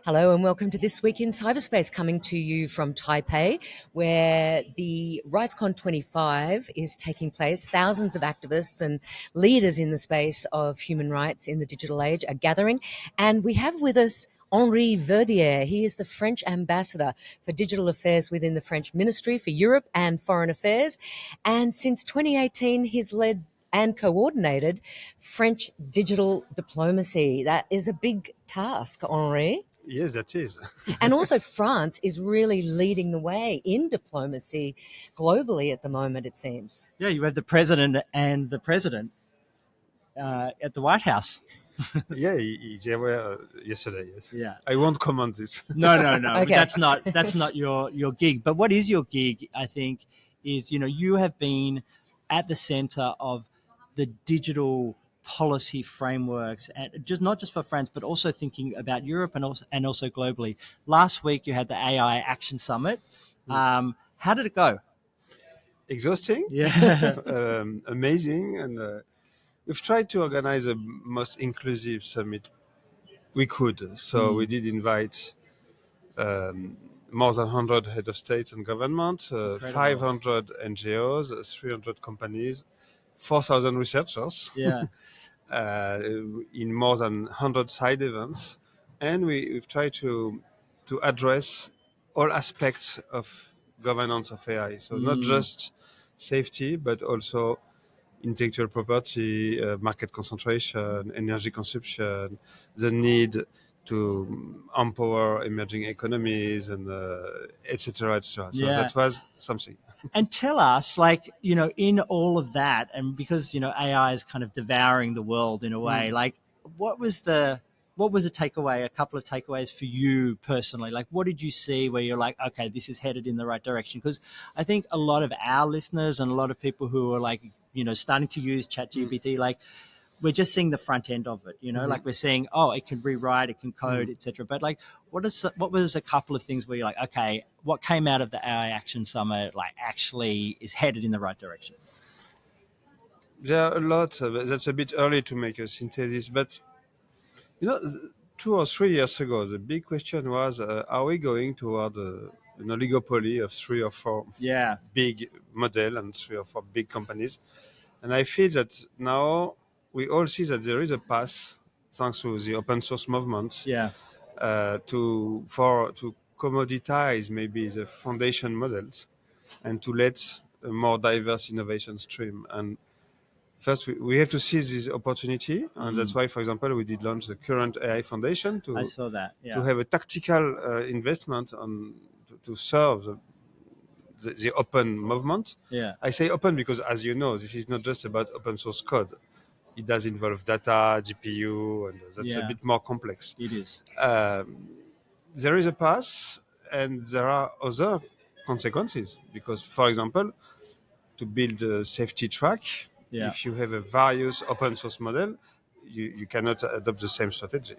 Hello and welcome to This Week in Cyberspace, coming to you from Taipei, where the RightsCon2025 is taking place. Thousands of activists and leaders in the space of human rights in the digital age are gathering. And we have with us Henri Verdier. He is the French ambassador for digital affairs within the French Ministry for Europe and Foreign Affairs. And since 2018, he's led and coordinated French digital diplomacy. That is a big task, Henri. Yes, that is. And also France is really leading the way in diplomacy globally at the moment, it seems. Yeah, you had the president and the president at the White House. Yeah, they were yesterday. Yes. Yeah. I won't comment this. No. Okay. That's not your gig. But what is your gig? I think is you have been at the center of the digital policy frameworks, and not just for France, but also thinking about Europe and also globally. Last week you had the AI Action Summit. How did it go? Exhausting. Yeah. Amazing, and we've tried to organize the most inclusive summit we could. So we did invite more than 100 head of states and government, 500 NGOs, 300 companies, 4,000 researchers. Yeah. In more than 100 side events, and we've tried to address all aspects of governance of AI. So not just safety, but also intellectual property, market concentration, energy consumption, the need to empower emerging economies, and et cetera, et cetera. So that was something. And tell us, in all of that, and because, AI is kind of devouring the world in a way, what was the takeaway, a couple of takeaways for you personally? Like, what did you see where you're like, okay, this is headed in the right direction? Because I think a lot of our listeners and a lot of people who are starting to use ChatGPT, we're just seeing the front end of it, like we're seeing, it can rewrite, it can code, etc. But what was a couple of things where you're like, okay, what came out of the AI Action Summit actually is headed in the right direction? There are a lot. That's a bit early to make a synthesis, but 2 or 3 years ago, the big question was, are we going toward an oligopoly of 3 or 4 big model and 3 or 4 big companies? And I feel that now we all see that there is a path, thanks to the open source movement, to commoditize maybe the foundation models and to let a more diverse innovation stream. And first, we have to seize this opportunity, and that's why, for example, we did launch the current AI Foundation to I saw that, to have a tactical investment to serve the open movement. Yeah. I say open because, as you know, this is not just about open source code. It does involve data, GPU, and that's a bit more complex. It is. There is a path, and there are other consequences. Because, for example, to build a safety track, if you have a various open source model, you cannot adopt the same strategy.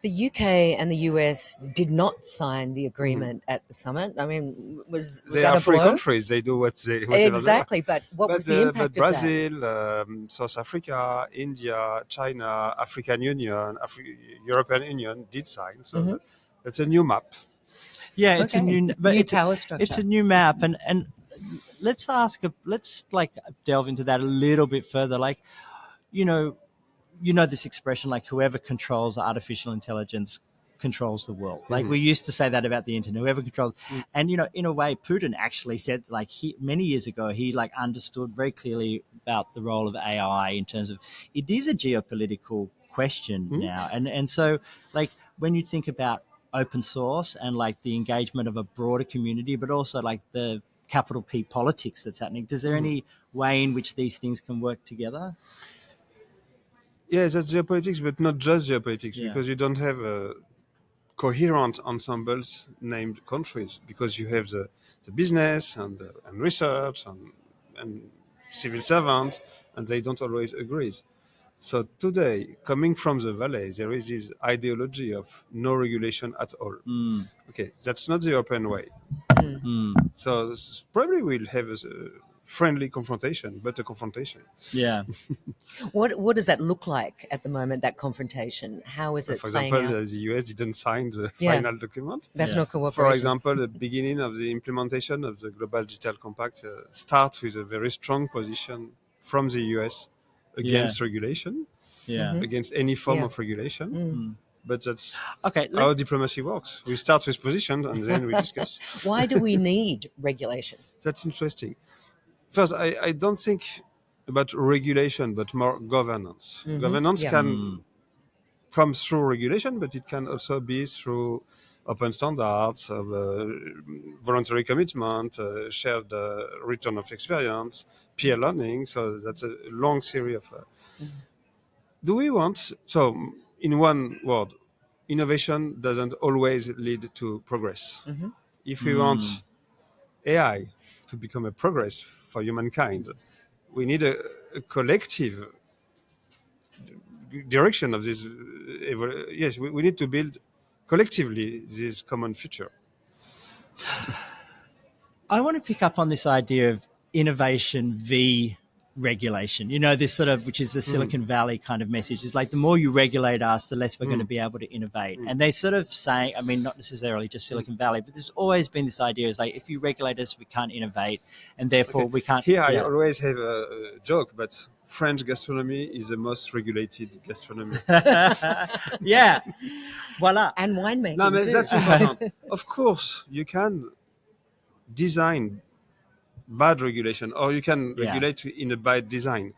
The UK and the US did not sign the agreement at the summit. I mean, was they that are a free blow? countries. They do whatever Exactly, but what was the impact but of Brazil, South Africa, India, China, African Union, European Union did sign. So that's a new map. Yeah, it's a new power structure. It's a new map, and let's delve into that a little bit further. This expression, whoever controls artificial intelligence controls the world. We used to say that about the internet, whoever controls. And, in a way, Putin actually said, many years ago, he understood very clearly about the role of AI in terms of it is a geopolitical question now. And so, when you think about open source and the engagement of a broader community, but also the capital P politics that's happening, is there any way in which these things can work together? Yes, that's geopolitics, but not just geopolitics, because you don't have coherent ensembles named countries, because you have the business and research and civil servants, and they don't always agree. So today, coming from the valley, there is this ideology of no regulation at all. Okay, that's not the European way. So probably we'll have friendly confrontation, but a confrontation. Yeah. What does that look like at the moment? That confrontation, how is it For playing example, out? the US didn't sign the Yeah. final document. That's Yeah. not cooperation. For example, the beginning of the implementation of the Global Digital Compact starts with a very strong position from the US against regulation, Yeah. against any form Yeah. of regulation. Mm. But that's Okay. how diplomacy works. We start with positions and then we discuss. Why do we need regulation? That's interesting. First, I don't think about regulation, but more governance. Governance Yeah. can come through regulation, but it can also be through open standards, of, voluntary commitment, shared return of experience, peer learning. So that's a long series of. Do we want, so in one word, innovation doesn't always lead to progress. If we want AI to become a progress for humankind, we need a collective direction of this. Yes, we need to build collectively this common future. I want to pick up on this idea of innovation v regulation. You know, this sort of, which is the Silicon Valley kind of message, is like the more you regulate us, the less we're going to be able to innovate. And they sort of say, I mean, not necessarily just Silicon Valley, but there's always been this idea is like, if you regulate us, we can't innovate, and therefore we can't. Here, I always have a joke, but French gastronomy is the most regulated gastronomy. Yeah, voila. And winemaking No, but too. that's important. Of course, you can design bad regulation, or you can regulate in a bad design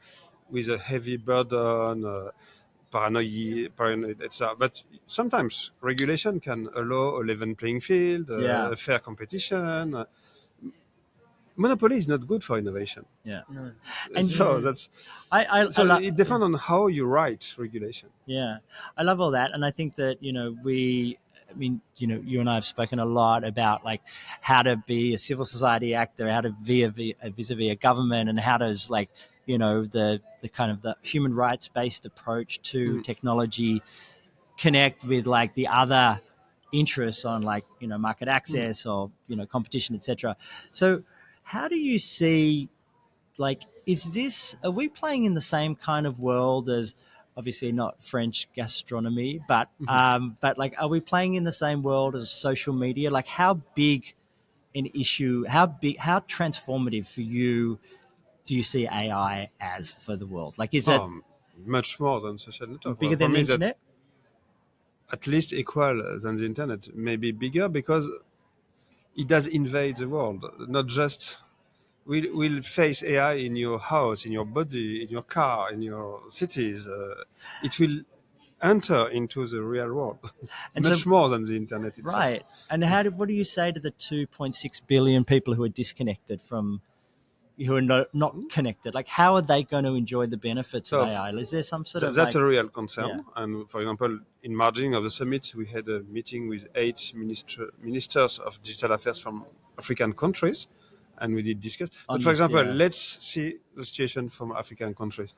with a heavy burden, paranoid, etc. But sometimes regulation can allow a level playing field, a fair competition. Monopoly is not good for innovation. Yeah. No. And so that's it depends on how you write regulation. Yeah, I love all that, and I think that I mean, you and I have spoken a lot about like how to be a civil society actor, how to be vis-a-vis a government, and how does like the kind of the human rights based approach to technology connect with like the other interests on like market access or competition, etc. So, how do you see? Like, are we playing in the same kind of world as obviously not French gastronomy, but like, are we playing in the same world as social media? Like, how big an issue, how transformative for you do you see AI as for the world? Like, is it much more than social network? bigger than the internet? At least equal than the internet, maybe bigger, because it does invade the world, not just. We'll face AI in your house, in your body, in your car, in your cities. It will enter into the real world and much more than the internet itself. Right. And what do you say to the 2.6 billion people who are disconnected who are not connected? Like, how are they going to enjoy the benefits of AI? Is there some sort of that's a real concern. Yeah. And for example, in margin of the summit, we had a meeting with 8 ministers of digital affairs from African countries. And we did discuss. But for example, let's see the situation from African countries.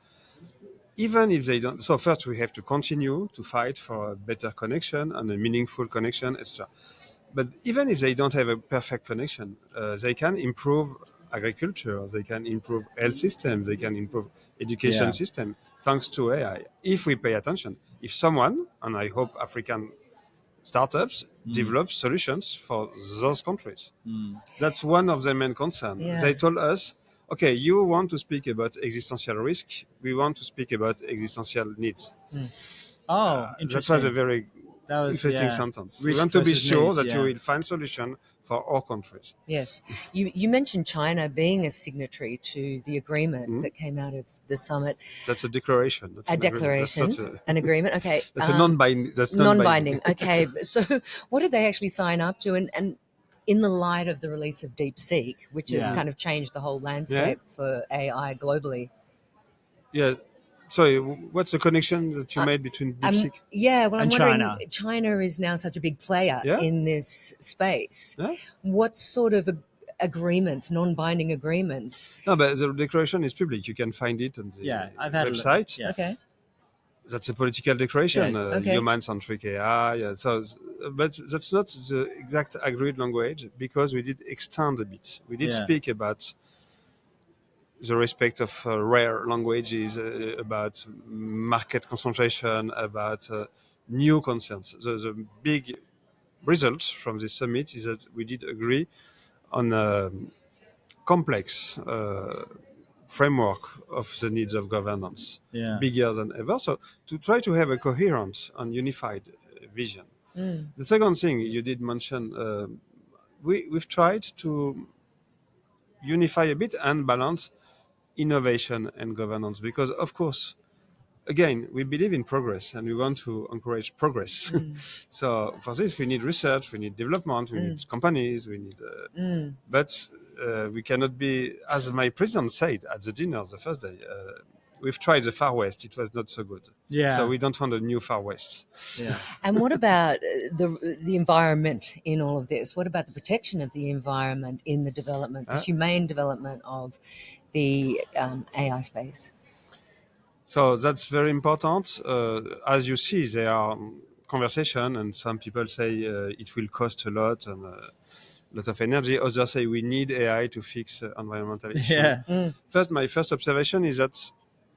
Even if they don't, so first we have to continue to fight for a better connection and a meaningful connection, etc. But even if they don't have a perfect connection, they can improve agriculture, they can improve health systems, they can improve education system thanks to AI. If we pay attention, if someone, and I hope African startups develop solutions for those countries. That's one of their main concerns. Yeah. They told us, okay, you want to speak about existential risk. We want to speak about existential needs. Oh, interesting. That was a very interesting sentence. We want to be sure that you will find solution for all countries. Yes. You mentioned China being a signatory to the agreement that came out of the summit. That's a declaration. That's a declaration, an agreement. Okay. That's a non-binding. That's non-binding. Okay. So what did they actually sign up to? And in the light of the release of DeepSeek, which has kind of changed the whole landscape for AI globally. Yeah. Sorry, what's the connection that you made between DeepSeek well, I'm wondering, China is now such a big player in this space. Yeah? What sort of agreements, non-binding agreements? No, but the declaration is public. You can find it on the website. Okay. That's a political declaration, human-centric AI. Yeah, but that's not the exact agreed language because we did extend a bit. We did speak about the respect of rare languages, about market concentration, about new concerns. The big result from this summit is that we did agree on a complex framework of the needs of governance, bigger than ever. So to try to have a coherent and unified vision. The second thing you did mention, we've tried to unify a bit and balance innovation and governance, because of course, again, we believe in progress and we want to encourage progress. So for this, we need research, we need development, we need companies, we need, but we cannot be, as my president said at the dinner the first day, we've tried the Far West, it was not so good. So we don't want a new Far West. And what about the environment in all of this? What about the protection of the environment in the development, the humane development of the AI space? So that's very important. As you see, there are conversation, and some people say it will cost a lot and a lot of energy. Others say we need AI to fix environmental issues. My first observation is that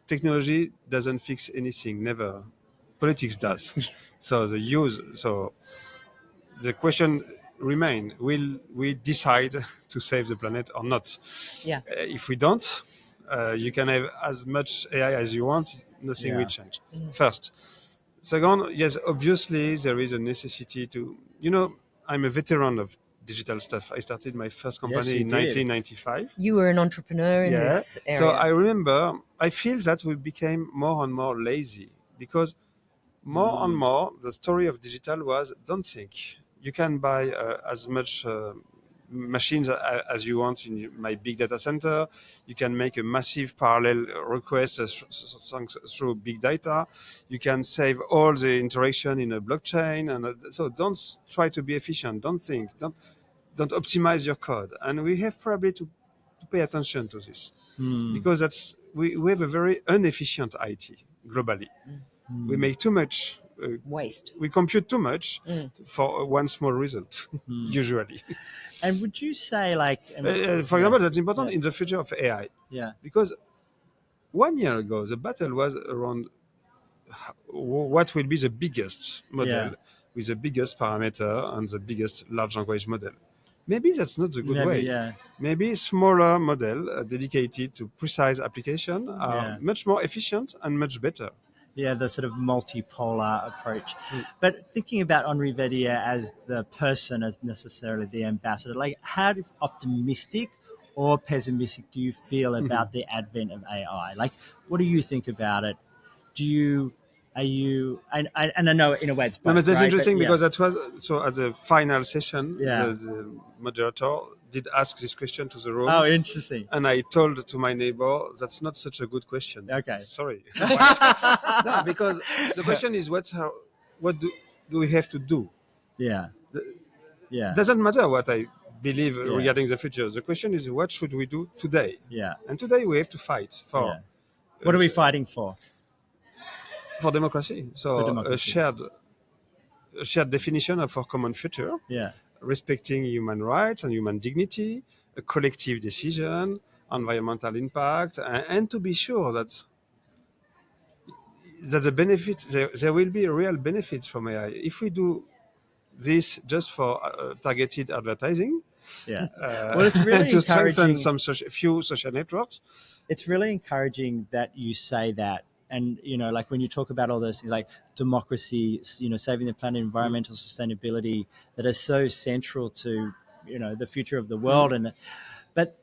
technology doesn't fix anything, never. Politics does. So the question remains: will we decide to save the planet or not? If we don't, you can have as much AI as you want, nothing will change. First. Second, yes, obviously there is a necessity to, I'm a veteran of digital stuff. I started my first company in 1995. You were an entrepreneur in this area. So I remember, I feel that we became more and more lazy, because more and more the story of digital was, don't think. You can buy as much machines as you want in my big data center. You can make a massive parallel request through big data. You can save all the interaction in a blockchain. And so don't try to be efficient. Don't think. Don't optimize your code. And we have probably to pay attention to this, because we have a very inefficient IT globally. We make too much waste. We compute too much for one small result, usually. And would you say, for example, that's important in the future of AI. Because 1 year ago, the battle was around what will be the biggest model with the biggest parameter and the biggest large language model. Maybe that's not the good way. Maybe smaller model dedicated to precise application are much more efficient and much better. The sort of multipolar approach. But thinking about Henri Verdier as the person, as necessarily the ambassador, how optimistic or pessimistic do you feel about the advent of AI? What do you think about it? I know in a way it's both, but that's right? interesting, because that was, so at the final session, the moderator did ask this question to the room. Oh, interesting. And I told to my neighbor, that's not such a good question. Okay. Sorry. No, because the question is, what do we have to do? Doesn't matter what I believe regarding the future. The question is, what should we do today? And today we have to fight for... What are we fighting for? For democracy. So a shared definition of our common future. Respecting human rights and human dignity, a collective decision, environmental impact, and to be sure that the benefits, there will be real benefits from AI. If we do this just for targeted advertising, well, it's really to strengthen few social networks. It's really encouraging that you say that. And, when you talk about all those things like democracy, saving the planet, environmental sustainability, that are so central to, the future of the world. But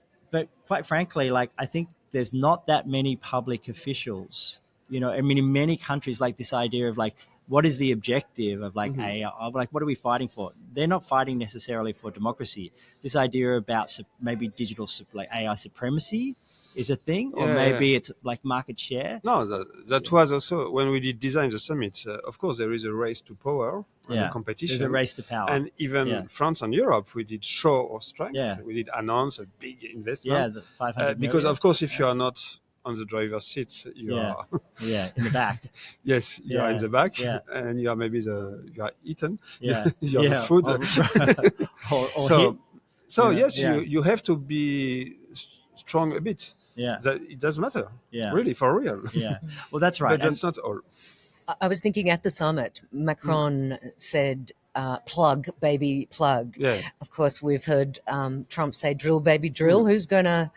quite frankly, I think there's not that many public officials, in many countries, this idea of what is the objective of AI, of what are we fighting for? They're not fighting necessarily for democracy. This idea about maybe digital, AI supremacy is a thing, or maybe it's market share? No, that was also when we did design the summit. Of course, there is a race to power and a competition. There's a race to power. And even France and Europe, we did show our strength. We did announce a big investment. The 500 because, of course, if you are not on the driver's seat, you are... in the back. Yes, you are in the back, and you are maybe you are eaten. You are the food. or so yes, you have to be strong a bit. Yeah. that it does matter. Yeah. Really, for real. Yeah. Well, that's right. But that's not all. I was thinking at the summit, Macron said, plug, baby, plug. Yeah. Of course, we've heard Trump say, drill, baby, drill. Who's going to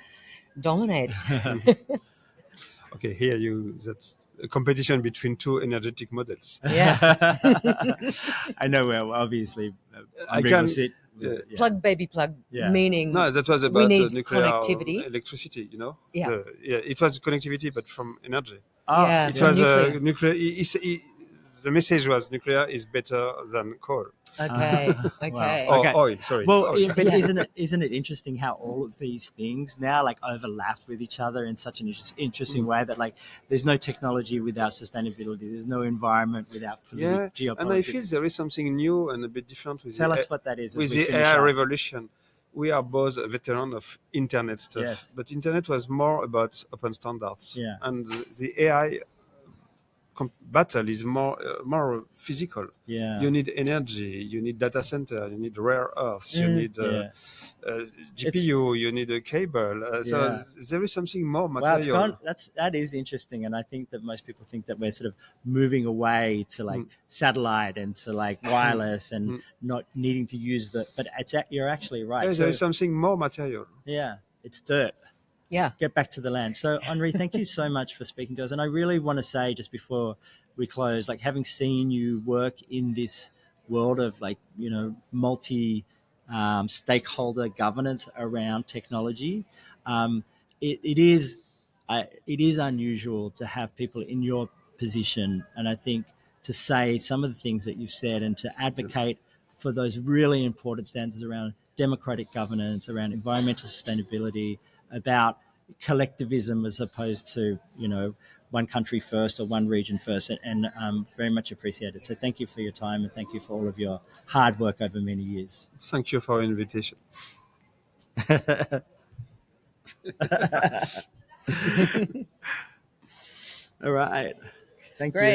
dominate? Okay, here that's a competition between two energetic models. Yeah. I know where obviously I Henri can- will sit. yeah. Plug, baby, plug, Yeah. meaning No, that was we about need nuclear connectivity. electricity. Yeah. It was connectivity, but from energy. Oh, Yeah. It from was nuclear. nuclear. The message was nuclear is better than coal Okay. Wow. Okay. or Okay. oil. Sorry, Well, oil. but Yeah. isn't it interesting how all of these things now like overlap with each other in such an interesting way that like there's no technology without sustainability, there's no environment without Yeah, geopolitics. and I feel there is something new and a bit different with Tell the, us what that is. As with we the finish AI up. revolution. We are both a veteran of internet stuff, Yes. but internet was more about open standards. Yeah. And the AI battle is more physical. Yeah. You need energy, you need data center, you need rare earths, you need Yeah. GPU, you need a cable. So Yeah. there is something more Wow, material. that is interesting, and I think that most people think that we're sort of moving away to like satellite and to like wireless and not needing to use but you're actually right. Yeah, So, there is something more material. yeah, it's dirt. Yeah. Get back to the land. So, Henri, thank you so much for speaking to us. And I really want to say, just before we close, like having seen you work in this world of like, multi stakeholder governance around technology, it is unusual to have people in your position. And I think to say some of the things that you've said and to advocate for those really important standards around democratic governance, around environmental sustainability, about collectivism as opposed to, one country first or one region first, and very much appreciated. So thank you for your time and thank you for all of your hard work over many years. Thank you for your invitation. All right. Thank Great. you.